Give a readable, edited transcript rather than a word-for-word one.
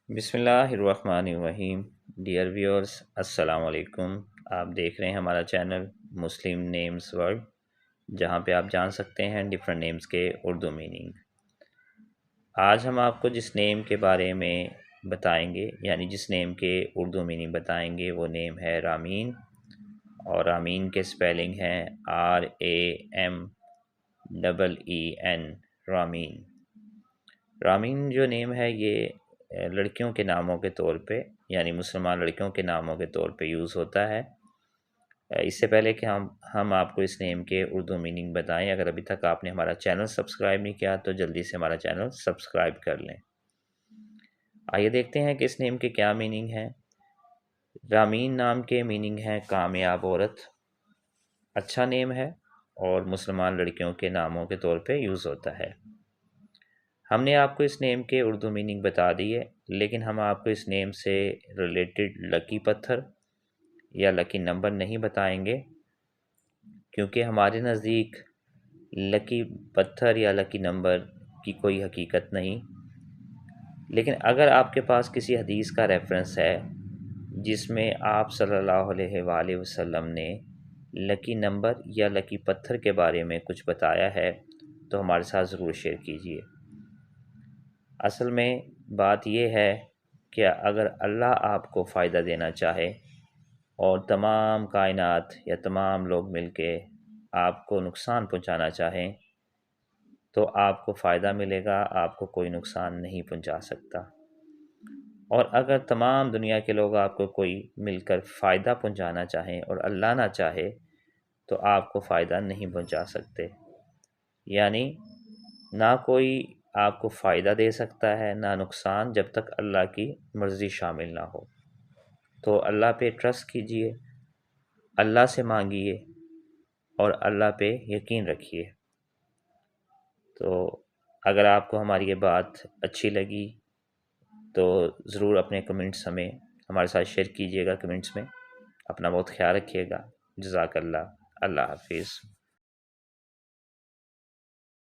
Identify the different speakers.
Speaker 1: بسم اللہ الرحمن الرحیم۔ ڈیئر ویورز، السلام علیکم۔ آپ دیکھ رہے ہیں ہمارا چینل مسلم نیمز ورلڈ، جہاں پہ آپ جان سکتے ہیں ڈفرینٹ نیمز کے اردو میننگ۔ آج ہم آپ کو جس نیم کے بارے میں بتائیں گے، یعنی جس نیم کے اردو میننگ بتائیں گے، وہ نیم ہے رامین، اور رامین کے سپیلنگ ہیں RAMEEN، رامین۔ رامین جو نیم ہے یہ لڑکیوں کے ناموں کے طور پہ، یعنی مسلمان لڑکیوں کے ناموں کے طور پہ یوز ہوتا ہے۔ اس سے پہلے کہ ہم آپ کو اس نیم کے اردو میننگ بتائیں، اگر ابھی تک آپ نے ہمارا چینل سبسکرائب نہیں کیا تو جلدی سے ہمارا چینل سبسکرائب کر لیں۔ آئیے دیکھتے ہیں کہ اس نیم کے کیا میننگ ہیں۔ رامین نام کے میننگ ہیں کامیاب عورت، اچھا نیم ہے اور مسلمان لڑکیوں کے ناموں کے طور پہ یوز ہوتا ہے۔ ہم نے آپ کو اس نیم کے اردو میننگ بتا دی ہے، لیکن ہم آپ کو اس نیم سے ریلیٹڈ لکی پتھر یا لکی نمبر نہیں بتائیں گے، کیونکہ ہمارے نزدیک لکی پتھر یا لکی نمبر کی کوئی حقیقت نہیں۔ لیکن اگر آپ کے پاس کسی حدیث کا ریفرنس ہے جس میں آپ صلی اللہ علیہ وآلہ وسلم نے لکی نمبر یا لکی پتھر کے بارے میں کچھ بتایا ہے تو ہمارے ساتھ ضرور شیئر کیجیے۔ اصل میں بات یہ ہے کہ اگر اللہ آپ کو فائدہ دینا چاہے اور تمام کائنات یا تمام لوگ مل کے آپ کو نقصان پہنچانا چاہیں تو آپ کو فائدہ ملے گا، آپ کو کوئی نقصان نہیں پہنچا سکتا۔ اور اگر تمام دنیا کے لوگ آپ کو کوئی مل کر فائدہ پہنچانا چاہیں اور اللہ نہ چاہے تو آپ کو فائدہ نہیں پہنچا سکتے، یعنی نہ کوئی آپ کو فائدہ دے سکتا ہے نہ نقصان، جب تک اللہ کی مرضی شامل نہ ہو۔ تو اللہ پہ ٹرسٹ کیجئے، اللہ سے مانگیے اور اللہ پہ یقین رکھیے۔ تو اگر آپ کو ہماری یہ بات اچھی لگی تو ضرور اپنے کمنٹس ہمارے ساتھ شیئر کیجیے گا کمنٹس میں۔ اپنا بہت خیال رکھیے گا۔ جزاک اللہ۔ اللہ حافظ۔